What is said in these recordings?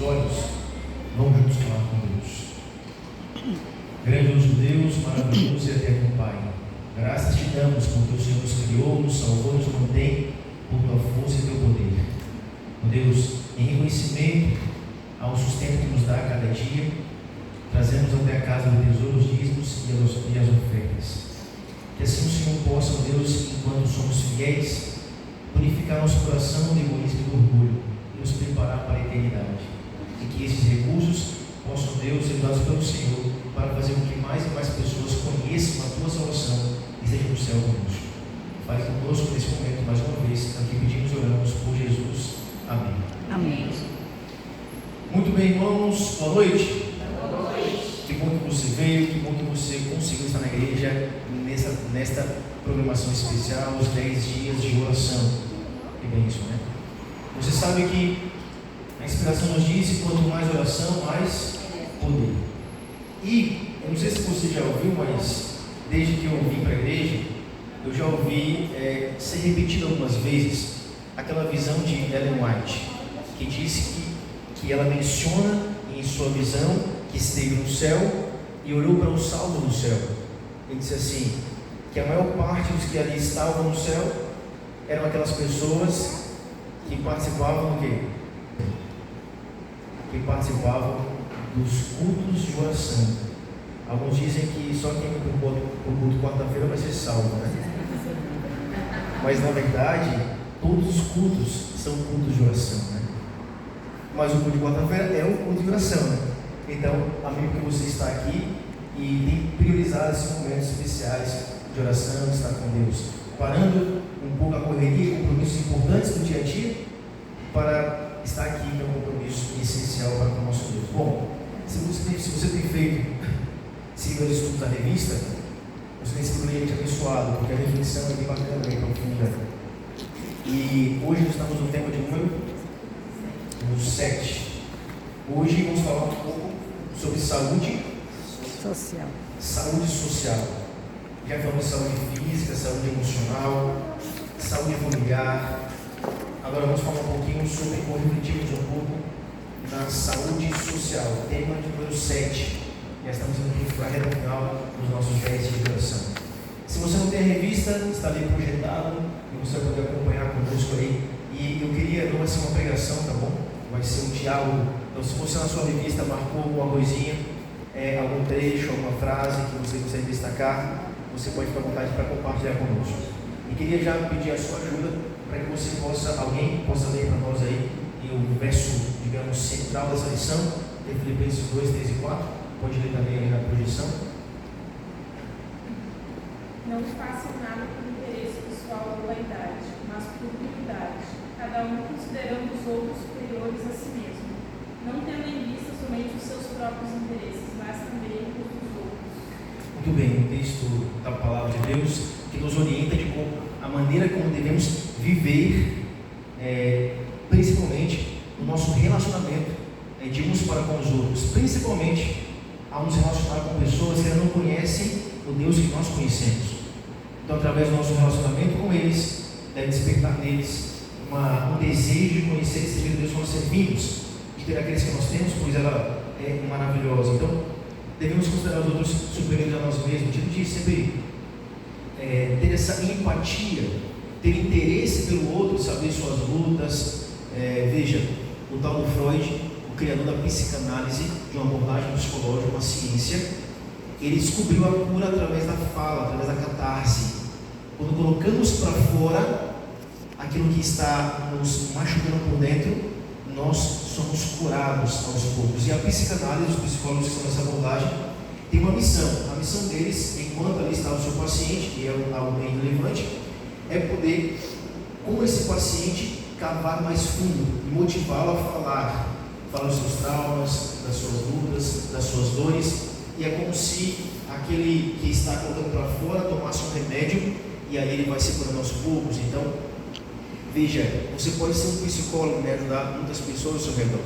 olhos, vamos juntos falar com Deus. Grandioso Deus, maravilhoso e eterno Pai, graças te damos porque o Senhor nos criou, nos salvou, nos mantém por tua força e teu poder. Deus, em reconhecimento ao sustento que nos dá a cada dia, trazemos até a casa do tesouro os dízimos e as ofertas. Que assim o Senhor possa, Deus, enquanto somos fiéis, purificar nosso coração do egoísmo e do orgulho e nos preparar para a eternidade. E que esses recursos possam, Deus, ser usados pelo Senhor para fazer com que mais e mais pessoas conheçam a tua salvação e estejam no céu conosco. Fale conosco nesse momento mais uma vez, aqui pedimos e oramos por Jesus. Amém. Amém. Muito bem, irmãos, boa noite. Boa noite. Que bom que você veio, que bom que você conseguiu estar na igreja nesta programação especial, os 10 dias de oração. Que bênção, né? Você sabe que a inspiração nos diz que quanto mais oração, mais poder. E, eu não sei se você já ouviu, mas desde que eu vim para a igreja, eu já ouvi ser repetido algumas vezes aquela visão de Ellen White, que disse que ela menciona em sua visão que esteve no céu e olhou para o salvo do céu. Ele disse assim, que a maior parte dos que ali estavam no céu eram aquelas pessoas que participavam do quê? Que participavam dos cultos de oração. Alguns dizem que só quem vai para o culto quarta-feira vai ser salvo, né? Mas na verdade, todos os cultos são cultos de oração, né? Mas o culto de quarta-feira é um culto de oração, né? Então, amigo, que você está aqui e tem priorizado esses momentos especiais de oração, de estar com Deus, parando um pouco a correria e compromissos importantes do dia a dia para estar aqui, que é um compromisso essencial para com o nosso Deus. Bom, se você tem feito seguindo os estudos da revista, você tem sido realmente abençoado, porque a reflexão é bem bacana, bem profunda. E hoje nós estamos no tema de número 7. Hoje vamos falar um pouco sobre saúde Social. Saúde social. Já falamos de saúde física, saúde emocional, saúde familiar. Agora vamos falar um pouquinho sobre, ou refletirmos um pouco na saúde social, tema de número 7. Já estamos indo para a reta final dos nossos 10 dias de oração. Se você não tem a revista, está ali projetado e você vai poder acompanhar conosco aí. E eu queria, não vai ser uma pregação, tá bom? Vai ser um diálogo. Então, se você na sua revista marcou alguma coisinha, algum trecho, alguma frase que você quiser destacar, você pode ficar à vontade para compartilhar conosco. E queria já pedir a sua ajuda para que você alguém possa ler para nós aí o verso, digamos, central dessa lição, de Filipenses 2, 3 e 4. Pode ler também aí na projeção. Não façam nada por interesse pessoal ou vaidade, mas por humildade, cada um considerando os outros superiores a si mesmo, não tendo em vista somente os seus próprios interesses, mas também os dos outros. Muito bem, o texto da palavra de Deus que nos orienta de a maneira como devemos viver, principalmente no nosso relacionamento de uns para com os outros, principalmente ao nos relacionar com pessoas que não conhecem o Deus que nós conhecemos. Então, através do nosso relacionamento com eles, deve despertar neles um desejo de conhecer esse Deus que nós servimos, de ter aqueles que nós temos, pois ela é maravilhosa. Então, devemos considerar os outros superiores a nós mesmos, no sentido de sempre ter essa empatia, ter interesse pelo outro, saber suas lutas. Veja, o tal do Freud, o criador da psicanálise, de uma abordagem psicológica, uma ciência, ele descobriu a cura através da fala, através da catarse. Quando colocamos para fora aquilo que está nos machucando por dentro, nós somos curados aos poucos. E a psicanálise, os psicólogos que estão nessa abordagem, tem uma missão. A missão deles, enquanto ali está o seu paciente, que é algo bem relevante, é poder, com esse paciente, cavar mais fundo e motivá-lo a falar dos seus traumas, das suas lutas, das suas dores. E é como se aquele que está colocando para fora tomasse um remédio e aí ele vai se curando aos poucos. Então, veja, você pode ser um psicólogo e ajudar muitas pessoas ao seu redor.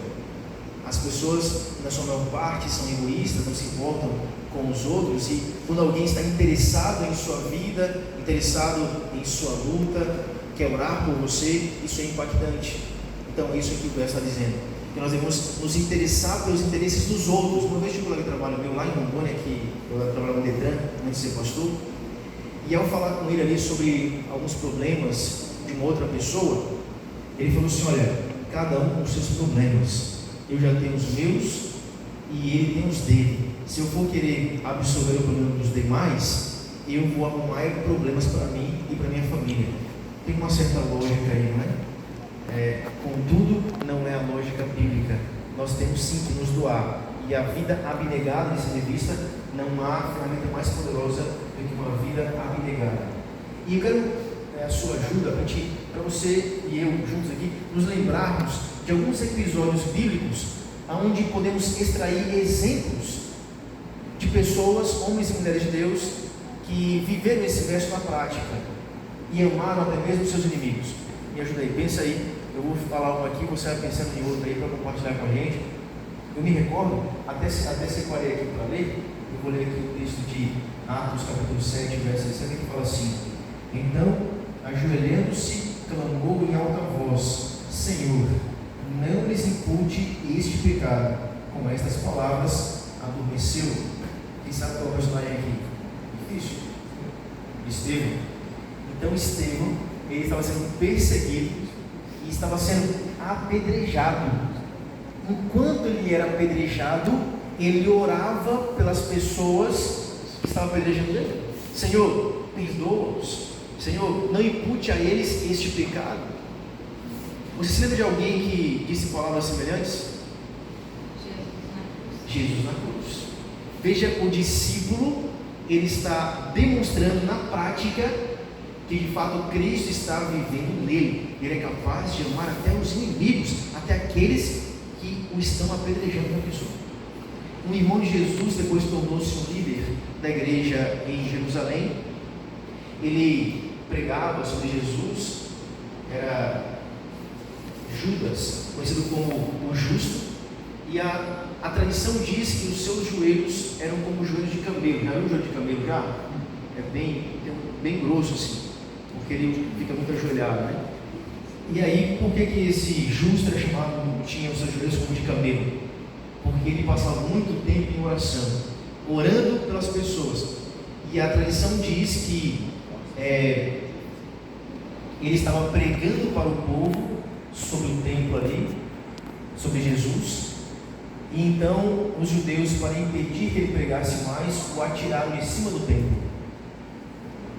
As pessoas, na sua maior parte, são egoístas, não se importam com os outros, e quando alguém está interessado em sua vida, interessado em sua luta, quer orar por você, isso é impactante. Então, é isso que o verso está dizendo. que nós devemos nos interessar pelos interesses dos outros. Uma vez tive um colega de trabalho meu lá em Rondônia, que eu trabalhava no Detran, antes de ser pastor, e ao falar com ele ali sobre alguns problemas de uma outra pessoa, ele falou assim: olha, cada um com os seus problemas, eu já tenho os meus e ele tem os dele. Se eu for querer absorver o problema dos demais, eu vou arrumar problemas para mim e para minha família. Tem uma certa lógica aí, não é? Contudo, não é a lógica bíblica. Nós temos sim que nos doar, e a vida abnegada, nesse ponto de vista, não há ferramenta mais poderosa do que uma vida abnegada. E eu quero a sua ajuda para você e eu juntos aqui nos lembrarmos de alguns episódios bíblicos onde podemos extrair exemplos de pessoas, homens e mulheres de Deus, que viveram esse verso na prática e amaram até mesmo seus inimigos. Me ajuda aí, pensa aí. Eu vou falar um aqui, você vai pensando em outro aí para compartilhar com a gente. Eu me recordo, até separei aqui para ler, eu vou ler aqui o texto de Atos capítulo 7, verso 60, que fala assim: então, ajoelhando-se, clamou em alta voz: Senhor, não lhes impute este pecado. Com estas palavras, adormeceu. Quem sabe qual é o personagem aqui? Difícil. Estevão. Então Estevão, ele estava sendo perseguido e estava sendo apedrejado. Enquanto ele era apedrejado, ele orava pelas pessoas que estavam apedrejando ele. Senhor, perdoa-os. Senhor, não impute a eles este pecado. Você se lembra de alguém que disse palavras semelhantes? Jesus na cruz. Veja, o discípulo, ele está demonstrando na prática que de fato Cristo está vivendo nele. Ele é capaz de amar até os inimigos, até aqueles que o estão apedrejando na pessoa. Um irmão de Jesus depois tornou-se um líder da igreja em Jerusalém. Ele pregava sobre Jesus, era Judas, conhecido como o Justo, e a tradição diz que os seus joelhos eram como joelhos de camelo. Já viu o joelho de camelo já? É bem grosso assim, porque ele fica muito ajoelhado, né? E aí, por que esse justo era chamado, tinha os seus joelhos como de camelo? Porque ele passava muito tempo em oração, orando pelas pessoas. E a tradição diz que ele estava pregando para o povo sobre o templo ali, sobre Jesus. E então os judeus, para impedir que ele pregasse mais, o atiraram de cima do templo.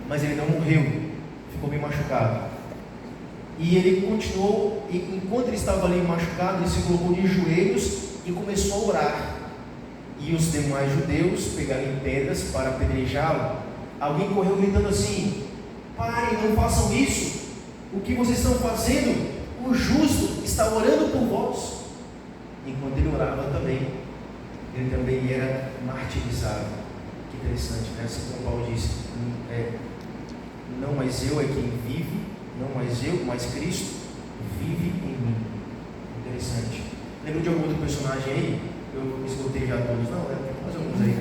Mas ele não morreu, ficou bem machucado. E ele continuou, e enquanto ele estava ali machucado, ele se colocou de joelhos e começou a orar. E os demais judeus pegaram pedras para apedrejá-lo. Alguém correu gritando assim: parem, não façam isso. O que vocês estão fazendo? O justo está orando por vós. Enquanto ele orava também, ele também era martirizado. Que interessante, né? Assim como Paulo disse, não mais eu é quem vive, não mais eu, mas Cristo vive em mim. Interessante. Lembra de algum outro personagem aí? Eu escutei já todos, não, mais alguns aí.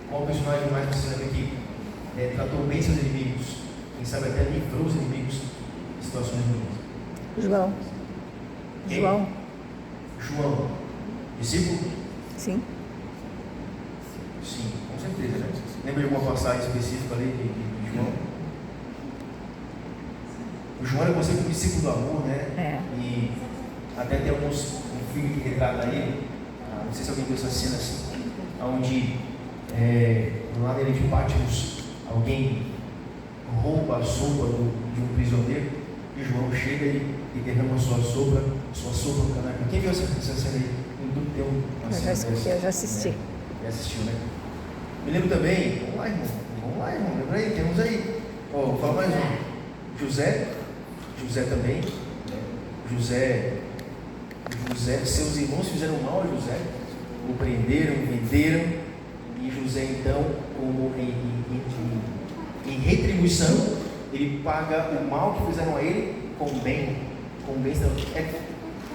Qual personagem mais você lembra que tratou bem seus inimigos? Quem sabe até livrou os inimigos de situações ruins? João. Quem? João. Discípulo? Sim. Sim, com certeza, né? Lembra de alguma passagem específica ali de João? O João era conhecido como discípulo do amor, né? E até tem um filme que retrata ele. Não sei se alguém viu essa cena assim, onde lá na ilha de Patmos alguém rouba a sopa de um prisioneiro e João chega e derrama sua sopa no canário. Quem viu essa cena aí? Tem uma cena dessa. Eu já assisti. Já assistiu, né? Me lembro também, vamos lá, irmão, lembra aí, temos aí. Vou falar mais um. José também. José, seus irmãos fizeram mal a José, o prenderam, venderam, e José então, como em retribuição, ele paga o mal que fizeram a ele com bem.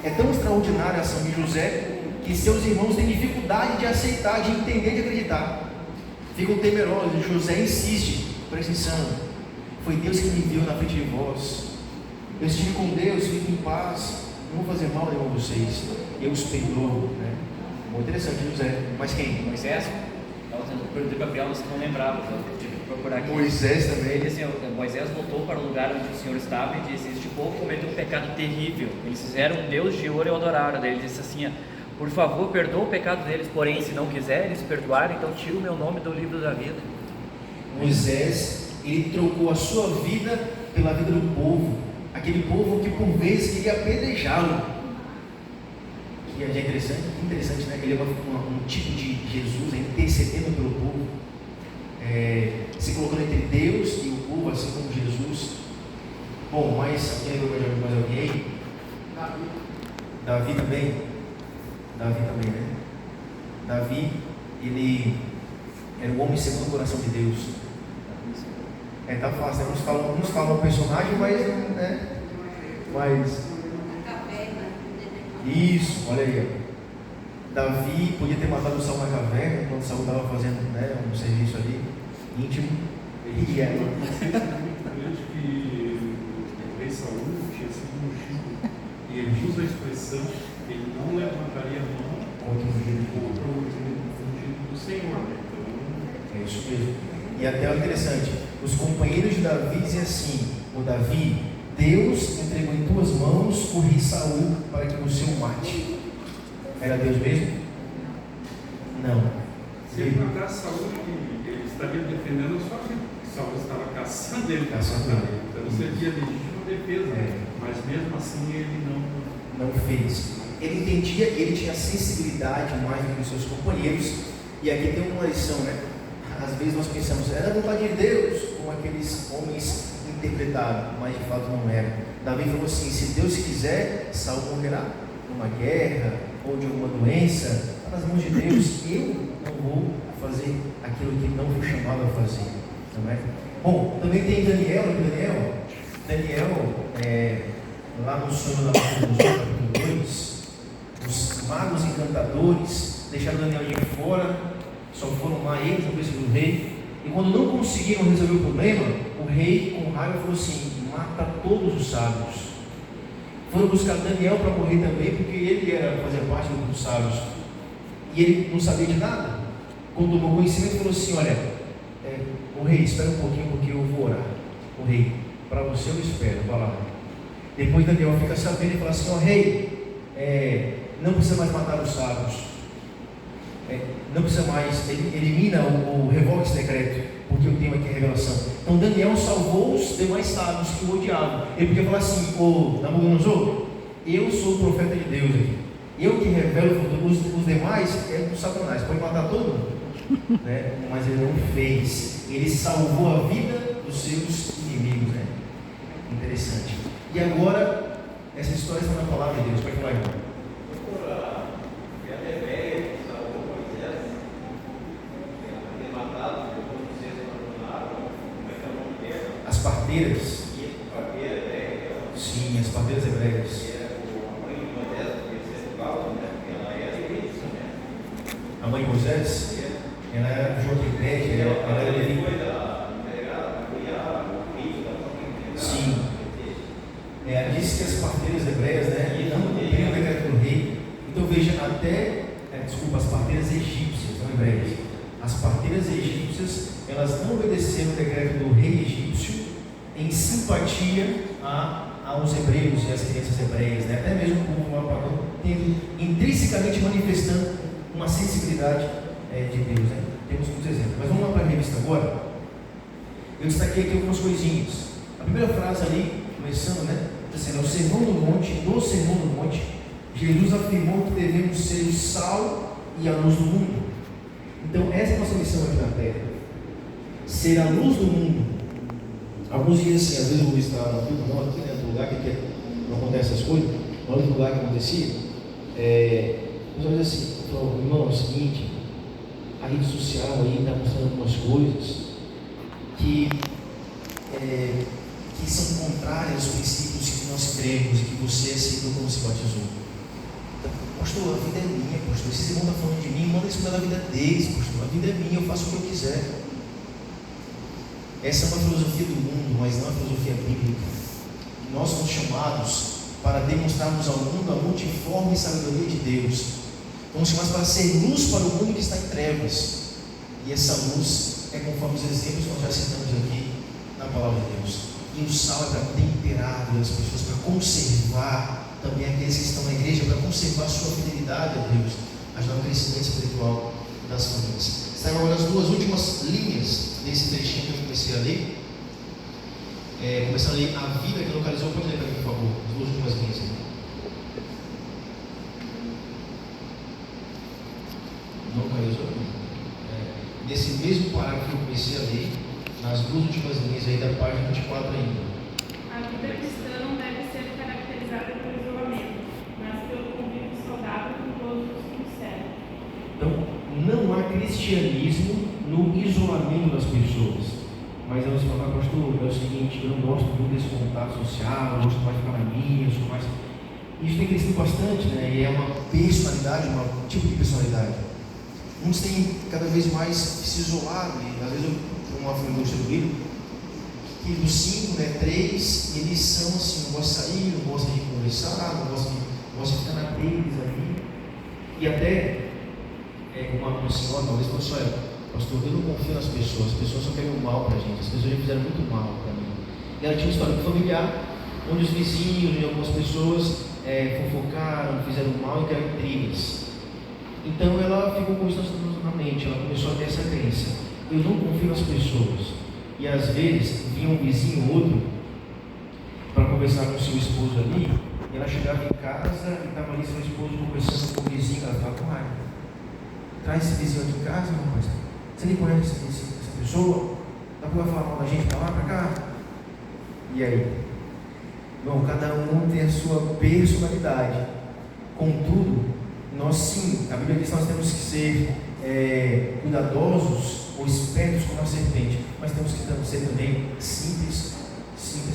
É tão extraordinária a ação de José que seus irmãos têm dificuldade de aceitar, de entender, de acreditar. Ficam temerosos. José insiste: presta atenção, foi Deus que me deu na frente de vós. Eu estive com Deus, fique em paz. não vou fazer mal nenhum a vocês, eu os perdoo, né? Muito interessante, José. Mas quem? Moisés, estava perguntando para Gabriel, você não lembrava, então eu tive que procurar aqui. Moisés também. Ele disse assim, Moisés voltou para o lugar onde o Senhor estava e disse: este povo cometeu um pecado terrível, eles fizeram um Deus de ouro e o adoraram. Daí ele disse assim: por favor, perdoa o pecado deles, porém, se não quiser eles perdoarem, então tira o meu nome do livro da vida. Moisés, ele trocou a sua vida pela vida do povo, aquele povo que por vezes queria apedrejá-lo. Que é interessante, né? Ele é um tipo de Jesus, intercedendo pelo povo, se colocando entre Deus e o povo, assim como Jesus. Bom, mas alguém lembrou mais alguém aí? Davi também, né? Davi, ele era o homem segundo o coração de Deus. Tá fácil, né? Uns falam o personagem, mas, né? Mas isso, olha aí. Davi podia ter matado o Saul na caverna, quando Saul estava fazendo, né, um serviço ali, íntimo. E aí, grande que o rei Saul tinha sido ungido, e ele usa a expressão que ele não levantaria a mão contra o ungido do Senhor. Então, é isso mesmo. E até o interessante, os companheiros de Davi dizem assim: o Davi, Deus entregou em tuas mãos o rei Saul para que você o mate. Era Deus mesmo? Não. se ele matasse Saul, ele estaria defendendo a sua vida. Saul estava caçando ele. Então seria legítima defesa. Mas mesmo assim ele não fez. Ele entendia, ele tinha sensibilidade mais do que os seus companheiros. E aqui tem uma lição, né? Às vezes nós pensamos, era a vontade de Deus, como aqueles homens interpretaram, mas de fato não era. Davi falou assim: se Deus quiser, Saul morrerá numa guerra ou de alguma doença, está nas mãos de Deus. Eu não vou fazer aquilo que não fui chamado a fazer, não é? Bom, também tem Daniel, lá no sonho da capítulo 2, os magos encantadores deixaram Daniel de fora, só foram lá eles na presença do rei. E quando não conseguiram resolver o problema, o rei, com raiva, falou assim: mata todos os sábios. Foram buscar Daniel para morrer também, porque ele fazia parte do grupo dos sábios. E ele não sabia de nada. Quando tomou conhecimento, falou assim: olha, o rei, espera um pouquinho, porque eu vou orar. O rei, para você eu espero, vai lá. Depois Daniel fica sabendo e fala assim: ó rei, não precisa mais matar os sábios. Não precisa mais, elimina revoga esse decreto, porque eu tenho aqui a revelação. Então Daniel salvou os demais sábios que o odiavam. Ele podia falar assim: ô Nabucodonosor, eu sou o profeta de Deus aqui, eu que revelo o futuro, os demais é do Satanás, pode matar todo mundo, né? Mas ele não fez, ele salvou a vida dos seus inimigos, né? Interessante. E agora, essa história está na palavra de Deus, pode falar, irmão. As parteiras. Sim, as parteiras hebreias. A mãe de Moisés, ela era Joquebede, ela era levita. Sim. Diz que as parteiras hebreias, né, não cumpriam o decreto do rei. Então veja, as parteiras egípcias, não hebreias. As parteiras egípcias, elas não obedeceram o decreto do rei egípcio em simpatia aos hebreus e às crianças hebreias, né? Até mesmo o povo lá pagão, intrinsecamente manifestando uma sensibilidade de Deus, né? Temos muitos exemplos. Mas vamos lá para a revista agora. Eu destaquei aqui algumas coisinhas. A primeira frase ali, começando, né? Dizendo, no Sermão do Monte, Jesus afirmou que devemos ser o sal e a luz do mundo. Então, essa é a nossa missão aqui na Terra. Ser a luz do mundo. Alguns dizem assim, às vezes eu vou estar na Bíblia, não, aqui dentro do lugar que não acontece essas coisas, no outro lugar que acontecia, mas olha assim, irmão, é o seguinte, a rede social aí está mostrando algumas coisas que são contrárias aos princípios que nós cremos e que você aceitou quando se batizou. Então, pastor, a vida é minha, pastor. Esses irmãos estão falando de mim, manda isso para a vida deles, pastor. A vida é minha, eu faço o que eu quiser. Essa é uma filosofia do mundo, mas não é uma filosofia bíblica. Nós somos chamados para demonstrarmos ao mundo a multiforme sabedoria de Deus. Fomos chamados para ser luz para o mundo que está em trevas. E essa luz é conforme os exemplos que nós já citamos aqui na palavra de Deus. E o sal é para temperar as pessoas, para conservar também aqueles que estão na igreja, para conservar sua fidelidade a Deus, ajudar no crescimento espiritual das famílias. Saem agora as duas últimas linhas desse trechinho que eu comecei a ler. Começando a ler a vida que localizou. Pode ler para mim, por favor, as duas últimas linhas aí. Localizou? Nesse mesmo parágrafo que eu comecei a ler, nas duas últimas linhas aí da página 24 ainda. A vida cristã não deve ser caracterizada pelo isolamento, mas pelo convívio saudável com todos os que nos servem. Então, não há cristianismo no isolamento das pessoas. Mas eu vou falar, pastor, é o seguinte, eu não gosto muito desse contato social, eu gosto mais de ficar na minha, eu sou mais... Isso tem crescido bastante, né? E é uma personalidade, um tipo de personalidade. Uns têm cada vez mais se isolado, e às vezes eu tenho uma família do livro, que dos 5, 3, eles são assim, não gostam de sair, não gostam de conversar, não gostam de ficar na deles ali. E até, uma senhora, uma vez falou assim, olha, pastor, eu não confio nas pessoas, as pessoas só querem o mal para a gente, as pessoas já fizeram muito mal para mim. E ela tinha uma história familiar, onde os vizinhos e algumas pessoas fofocaram, fizeram mal e criaram intrigas. Então ela ficou com isso na mente, ela começou a ter essa crença. Eu não confio nas pessoas. E às vezes vinha um vizinho ou outro para conversar com o seu esposo ali, e ela chegava em casa e estava ali seu esposo conversando com o vizinho, ela estava com raiva. Traz esse vizinho aqui em casa, não, mas você nem conhece essa pessoa? Dá para falar mal da gente para lá, para cá? E aí? Bom, cada um tem a sua personalidade. Contudo, nós sim, a Bíblia diz que nós temos que ser cuidadosos ou espertos como a serpente, mas temos que ser também simples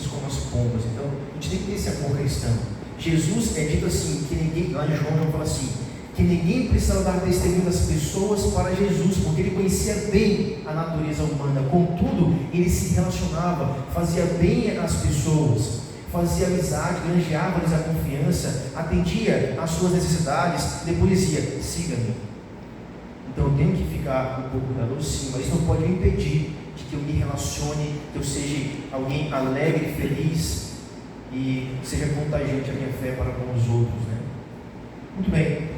como as pombas. Então, a gente tem que ter esse amor cristão. Jesus é dito assim, que ninguém, lá em João fala assim, que ninguém precisava dar testemunho das pessoas para Jesus, porque ele conhecia bem a natureza humana. Contudo, ele se relacionava, fazia bem às pessoas, fazia amizade, granjeava-lhes a confiança, atendia às suas necessidades, depois dizia, siga-me. Então eu tenho que ficar um pouco cuidadoso, sim, mas isso não pode me impedir de que eu me relacione, que eu seja alguém alegre, feliz e seja contagiante a minha fé para com os outros, né? Muito bem.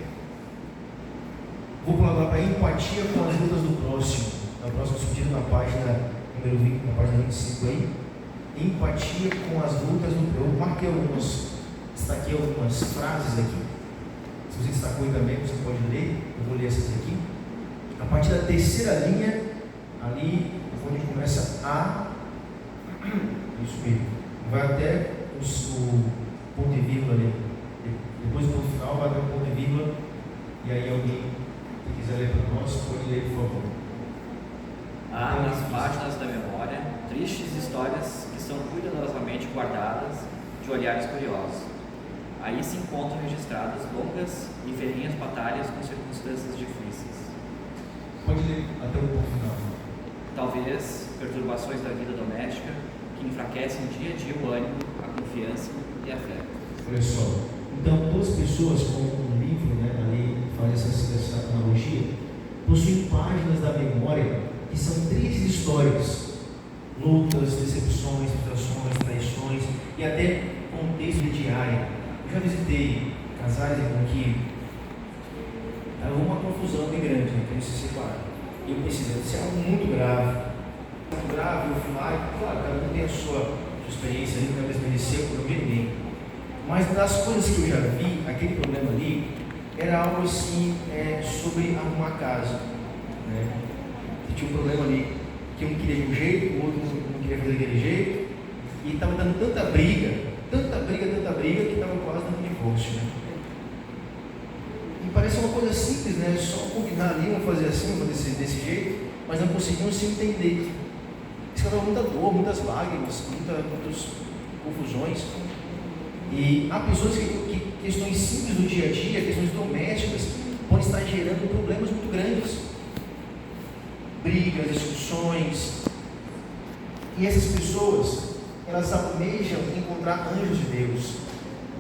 Vou pular para a empatia com as lutas do próximo. É o próximo sentido na página número 20, na página 25 aí. Empatia com as lutas do próximo. Eu marquei destaquei algumas frases aqui. Se você destacou aí também, você pode ler. Eu vou ler essas aqui. A partir da terceira linha, ali, onde começa a. Isso mesmo. Vai até o ponto e vírgula ali. Depois no final vai até o ponto e vírgula. E aí alguém que quiser ler para nós, pode ler, por favor. Há nas páginas da memória tristes histórias que são cuidadosamente guardadas de olhares curiosos. Aí se encontram registradas longas e ferrenhas batalhas com circunstâncias difíceis. Pode ler até o ponto final. Talvez perturbações da vida doméstica que enfraquecem dia a dia o ânimo, a confiança e a fé. Olha só. Então, todas as pessoas com um livro, né, ali faz essa analogia, possuem páginas da memória que são tristes histórias, lutas, decepções, frustrações, traições e até contexto diário. Eu já visitei casais em que era uma confusão bem grande, né, que eles se separaram. E eu pensei, deve ser algo muito grave. Muito grave, eu fui lá e, claro, cada um tem a sua experiência ali, nunca desmereceu por ninguém. Mas das coisas que eu já vi, aquele problema ali era algo assim sobre arrumar casa, né? Tinha um problema ali que um queria de um jeito, o outro não queria fazer daquele jeito, e estava dando tanta briga, que estava quase dando divórcio, né? E parece uma coisa simples, né? Só combinar ali, vamos fazer assim, vamos fazer desse jeito, mas não conseguiam se entender. Isso causava muita dor, muitas lágrimas, muitas confusões. E há pessoas que questões simples do dia a dia, questões domésticas, podem estar gerando problemas muito grandes. Brigas, discussões. E essas pessoas, elas almejam encontrar anjos de Deus.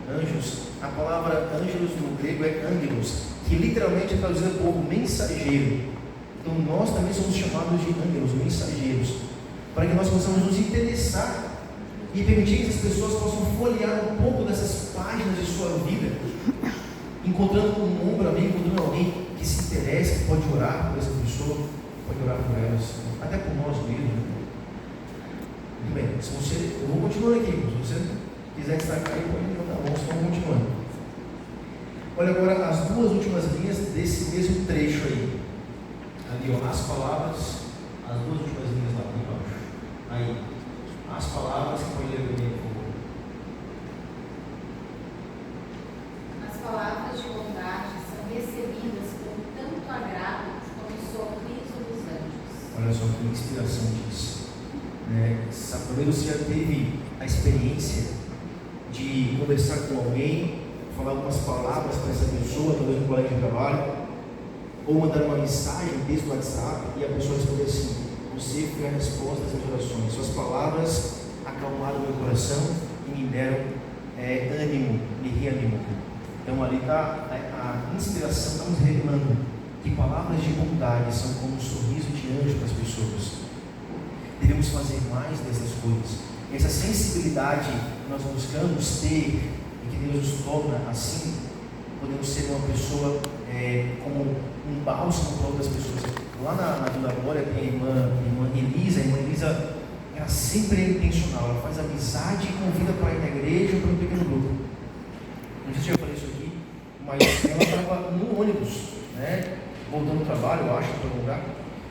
anjos, a palavra anjos no grego é angelos, que literalmente é traduzida por mensageiro. Então nós também somos chamados de angelos, mensageiros, para que nós possamos nos interessar e permitir que as pessoas possam folhear um pouco dessas páginas de sua vida, encontrando um ombro amigo, encontrando alguém que se interessa, que pode orar por essa pessoa, pode orar por elas, até por nós mesmos. Muito bem, eu vou continuando aqui, se você quiser destacar aí, pode levantar a mão, vamos continuando. Olha agora as duas últimas linhas desse mesmo trecho aí. Ali, ó, as palavras, as duas últimas linhas lá embaixo. Aí, as palavras, que pode ler comigo, por favor. As palavras de bondade são recebidas com tanto agrado como o sorriso dos anjos. Olha só que inspiração disso. Talvez você já teve a experiência de conversar com alguém, falar algumas palavras para essa pessoa, talvez um colega de trabalho, ou mandar uma mensagem, um texto no WhatsApp, e a pessoa responder assim: você foi a resposta das minhas orações, suas palavras acalmaram meu coração e me deram ânimo, me reanimou. Então ali está a inspiração, está nos revelando que palavras de bondade são como um sorriso de anjo para as pessoas. Devemos fazer mais dessas coisas. Essa sensibilidade que nós buscamos ter e que Deus nos torna assim, podemos ser uma pessoa como um bálsamo para outras pessoas. Lá na Vila Glória tem a irmã Elisa. A irmã Elisa, ela sempre é intencional, ela faz amizade e convida para ir na igreja ou para um pequeno grupo. Não sei se eu já falei isso aqui, mas ela estava no ônibus, voltando do trabalho, eu acho, para algum lugar,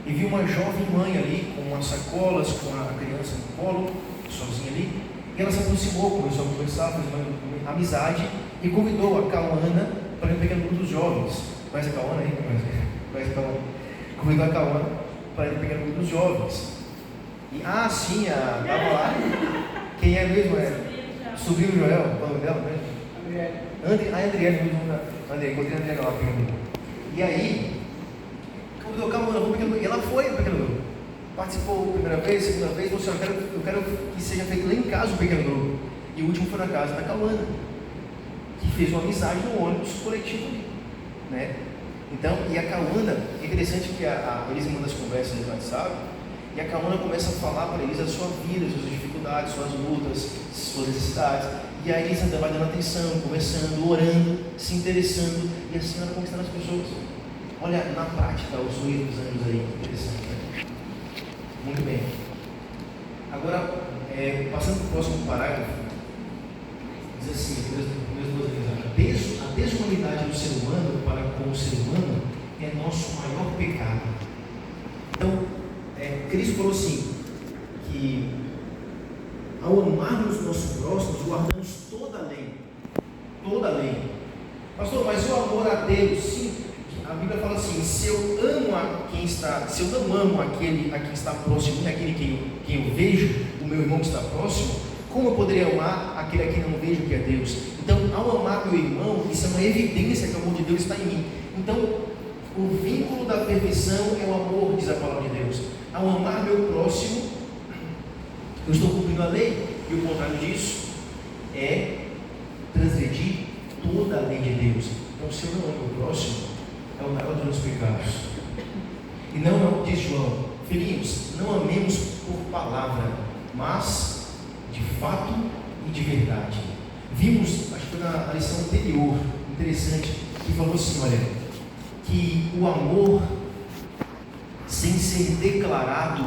e viu uma jovem mãe ali com umas sacolas, com a criança no colo, sozinha ali, e ela se aproximou, começou a conversar, fez uma amizade e convidou a Cauana para ir no pequeno grupo dos jovens. Conhece a Cauana aí? Conhece a Cauana? Convidou a Cauana para ir no pequeno grupo dos jovens. E, sim, estava lá. Quem é mesmo? Sobrinho Joel, qual é o nome dela mesmo? A Adriane, encontrei a Adriane lá no pequeno grupo. E aí, convidou a Cauana, e ela foi no pequeno grupo. Participou a primeira vez, segunda vez, falou assim: eu quero que seja feito lá em casa o pequeno grupo. E o último foi na casa da Cauana, que fez uma amizade no ônibus coletivo ali, Então, e a Cauana, é interessante que eles mandam as conversas no WhatsApp, e a Cauana começa a falar para eles a sua vida, suas dificuldades, suas lutas, suas necessidades, e aí eles vai dando atenção, conversando, orando, se interessando, e assim ela conquistando as pessoas. Olha, na prática, o sorriso dos anjos aí, interessante, Muito bem. Agora, passando para o próximo parágrafo, diz assim, a desumanidade do ser humano para com o ser humano é nosso maior pecado. Então, Cristo falou assim, que ao amarmos nossos próximos, guardamos toda a lei. Toda a lei. Pastor, mas o amor a Deus, sim, a Bíblia fala assim: se eu não amo aquele a quem está próximo, aquele quem eu vejo, o meu irmão que está próximo, como eu poderia amar aquele a quem não vejo, que é Deus? Então, ao amar meu irmão, isso é uma evidência que o amor de Deus está em mim. Então, o vínculo da perfeição é o amor, diz a palavra de Deus. Ao amar meu próximo, eu estou cumprindo a lei, e o contrário disso é transgredir toda a lei de Deus. Então, se eu não amo meu próximo, é o maior dos meus pecados. E não, diz João: filhinhos, não amemos por palavra, mas de fato e de verdade. Vimos, acho que foi na lição anterior, interessante, que falou assim: olha, que o amor, sem ser declarado